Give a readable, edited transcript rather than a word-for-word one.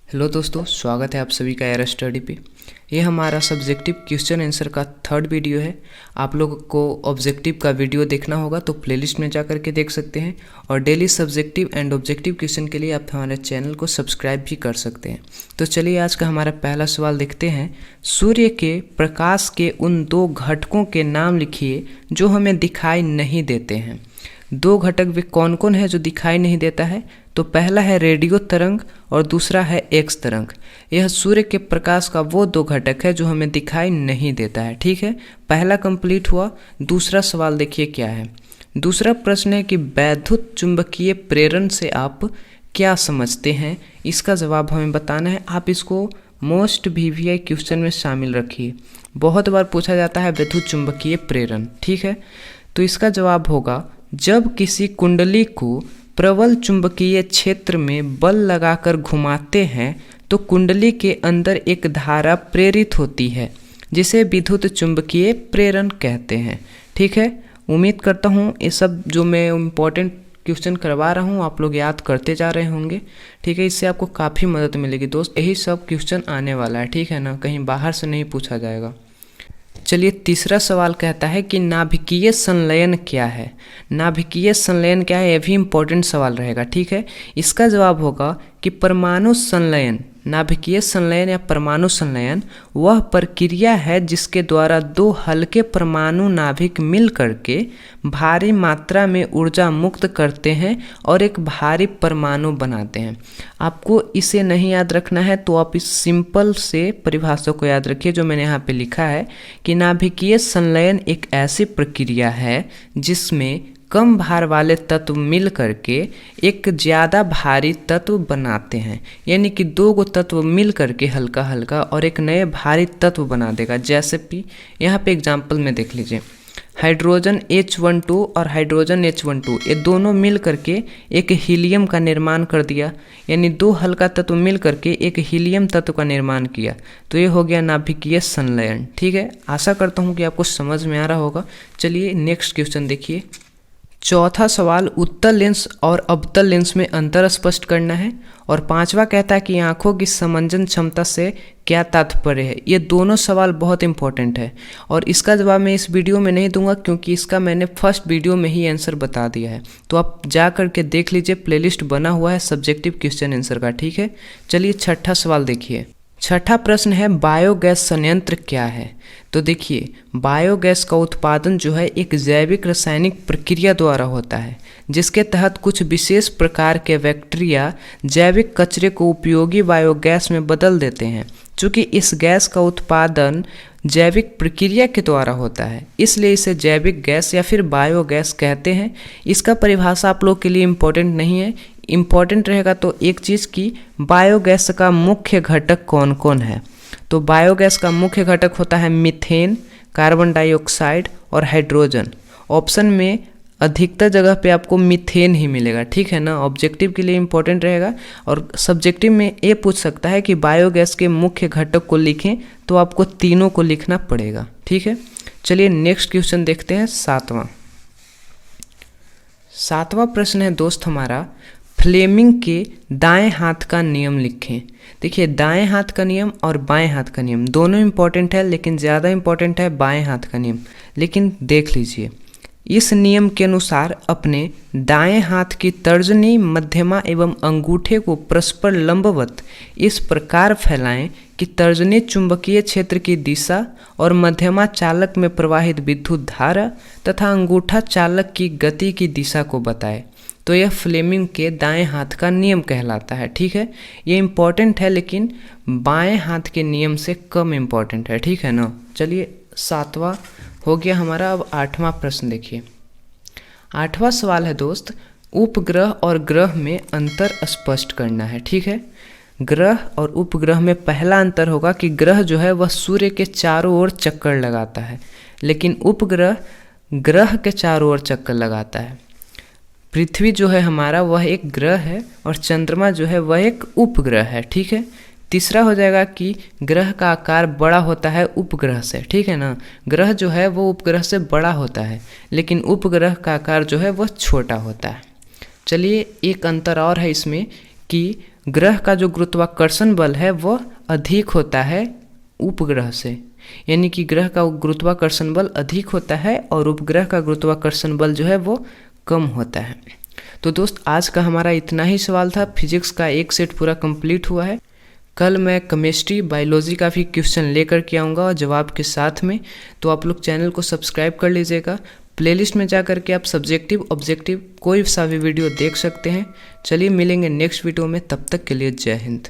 Hello दोस्तों, स्वागत है आप सभी का एयर स्टडी पे। ये हमारा सब्जेक्टिव क्वेश्चन आंसर का थर्ड वीडियो है। आप लोगों को ऑब्जेक्टिव का वीडियो देखना होगा तो प्लेलिस्ट में जा कर के देख सकते हैं, और daily subjective and objective question के लिए आप हमारे चैनल को सब्सक्राइब भी कर सकते हैं। तो चलिए आज का हमारा पहला सवाल देखते हैं। सूर्य के प्रकाश के उन दो घटकों के नाम लिखिए जो हमें दिखाई नहीं देते हैं। दो घटक वे कौन कौन है जो दिखाई नहीं देता है? तो पहला है रेडियो तरंग और दूसरा है एक्स तरंग। यह सूर्य के प्रकाश का वो दो घटक है जो हमें दिखाई नहीं देता है। ठीक है, पहला कंप्लीट हुआ। दूसरा सवाल देखिए क्या है। दूसरा प्रश्न है कि वैद्युत चुंबकीय प्रेरण से आप क्या समझते हैं? इसका जवाब हमें बताना है। आप इसको मोस्ट वीवीआई क्वेश्चन में शामिल रखिए। बहुत बार पूछा जाता है वैद्युत चुंबकीय प्रेरण। ठीक है, तो इसका जवाब होगा जब किसी कुंडली को प्रबल चुंबकीय क्षेत्र में बल लगाकर घुमाते हैं तो कुंडली के अंदर एक धारा प्रेरित होती है जिसे विद्युत चुंबकीय प्रेरण कहते हैं। ठीक है, उम्मीद करता हूँ ये सब जो मैं इम्पोर्टेंट क्वेश्चन करवा रहा हूँ आप लोग याद करते जा रहे होंगे। ठीक है, इससे आपको काफ़ी मदद मिलेगी दोस्त। यही सब क्वेश्चन आने वाला है, ठीक है ना, कहीं बाहर से नहीं पूछा जाएगा। चलिए तीसरा सवाल कहता है कि नाभिकीय संलयन क्या है? नाभिकीय संलयन क्या है, यह भी इम्पोर्टेंट सवाल रहेगा। ठीक है, इसका जवाब होगा कि परमाणु संलयन, नाभिकीय संलयन या परमाणु संलयन वह प्रक्रिया है जिसके द्वारा दो हल्के परमाणु नाभिक मिल करके भारी मात्रा में ऊर्जा मुक्त करते हैं और एक भारी परमाणु बनाते हैं। आपको इसे नहीं याद रखना है तो आप इस सिंपल से परिभाषा को याद रखिए जो मैंने यहाँ पे लिखा है कि नाभिकीय संलयन एक ऐसी प्रक्रिया है जिसमें कम भार वाले तत्व मिल करके एक ज़्यादा भारी तत्व बनाते हैं। यानी कि दो गो तत्व मिल करके हल्का हल्का और एक नए भारी तत्व बना देगा। जैसे कि यहाँ पे एग्जांपल में देख लीजिए, हाइड्रोजन H12 और हाइड्रोजन H12 ये दोनों मिल करके एक हीलियम का निर्माण कर दिया। यानी दो हल्का तत्व मिल करके एक हीलियम तत्व का निर्माण किया, तो ये हो गया नाभिकीय संलयन। ठीक है, आशा करता हूँ कि आपको समझ में आ रहा होगा। चलिए नेक्स्ट क्वेश्चन देखिए। चौथा सवाल उत्तल लेंस और अवतल लेंस में अंतर स्पष्ट करना है। और पांचवा कहता है कि आंखों की समंजन क्षमता से क्या तात्पर्य है। ये दोनों सवाल बहुत इंपॉर्टेंट है और इसका जवाब मैं इस वीडियो में नहीं दूंगा क्योंकि इसका मैंने फर्स्ट वीडियो में ही आंसर बता दिया है। तो आप जा करके देख लीजिए, प्लेलिस्ट बना हुआ है सब्जेक्टिव क्वेश्चन आंसर का। ठीक है, चलिए छठा सवाल देखिए। छठा प्रश्न है बायोगैस संयंत्र क्या है? तो देखिए, बायोगैस का उत्पादन जो है एक जैविक रासायनिक प्रक्रिया द्वारा होता है जिसके तहत कुछ विशेष प्रकार के बैक्टीरिया जैविक कचरे को उपयोगी बायोगैस में बदल देते हैं। चूँकि इस गैस का उत्पादन जैविक प्रक्रिया के द्वारा होता है इसलिए इसे जैविक गैस या फिर बायोगैस कहते हैं। इसका परिभाषा आप लोग के लिए इम्पोर्टेंट नहीं है। इम्पॉर्टेंट रहेगा तो एक चीज़ की बायोगैस का मुख्य घटक कौन कौन है। तो बायोगैस का मुख्य घटक होता है मीथेन, कार्बन डाइऑक्साइड और हाइड्रोजन। ऑप्शन में अधिकतर जगह पे आपको मीथेन ही मिलेगा। ठीक है ना, ऑब्जेक्टिव के लिए इम्पोर्टेंट रहेगा। और सब्जेक्टिव में ये पूछ सकता है कि बायोगैस के मुख्य घटक को लिखें तो आपको तीनों को लिखना पड़ेगा। ठीक है, चलिए नेक्स्ट क्वेश्चन देखते हैं। सातवां प्रश्न है दोस्त हमारा, फ्लेमिंग के दाएं हाथ का नियम लिखें। देखिए, दाएं हाथ का नियम और बाएं हाथ का नियम दोनों इंपॉर्टेंट है, लेकिन ज़्यादा इंपॉर्टेंट है बाएं हाथ का नियम। लेकिन देख लीजिए, इस नियम के अनुसार अपने दाएं हाथ की तर्जनी, मध्यमा एवं अंगूठे को परस्पर लंबवत इस प्रकार फैलाएं कि तर्जनी चुंबकीय क्षेत्र की दिशा और मध्यमा चालक में प्रवाहित विद्युत धारा तथा अंगूठा चालक की गति की दिशा को बताए। तो यह फ्लेमिंग के दाएं हाथ का नियम कहलाता है। ठीक है, ये इम्पॉर्टेंट है लेकिन बाएं हाथ के नियम से कम इम्पॉर्टेंट है। ठीक है ना, चलिए सातवां हो गया हमारा। अब आठवां प्रश्न देखिए। आठवां सवाल है दोस्त, उपग्रह और ग्रह में अंतर स्पष्ट करना है। ठीक है, ग्रह और उपग्रह में पहला अंतर होगा कि ग्रह जो है वह सूर्य के चारों ओर चक्कर लगाता है, लेकिन उपग्रह ग्रह के चारों ओर चक्कर लगाता है। पृथ्वी जो है हमारा वह एक ग्रह है और चंद्रमा जो है वह एक उपग्रह है। ठीक है, तीसरा हो जाएगा कि ग्रह का आकार बड़ा होता है उपग्रह से। ठीक है ना, ग्रह जो है वो उपग्रह से बड़ा होता है लेकिन उपग्रह का आकार जो है वह छोटा होता है। चलिए एक अंतर और है इसमें कि ग्रह का जो गुरुत्वाकर्षण बल है वह अधिक होता है उपग्रह से, यानी कि ग्रह का गुरुत्वाकर्षण बल अधिक होता है और उपग्रह का गुरुत्वाकर्षण बल जो है वो कम होता है। तो दोस्त आज का हमारा इतना ही सवाल था। फिजिक्स का एक सेट पूरा कंप्लीट हुआ है। कल मैं केमिस्ट्री बायोलॉजी का भी क्वेश्चन लेकर के आऊँगा और जवाब के साथ में। तो आप लोग चैनल को सब्सक्राइब कर लीजिएगा। प्लेलिस्ट में जा कर के आप सब्जेक्टिव ऑब्जेक्टिव कोई सा भी वीडियो देख सकते हैं। चलिए मिलेंगे नेक्स्ट वीडियो में, तब तक के लिए जय हिंद।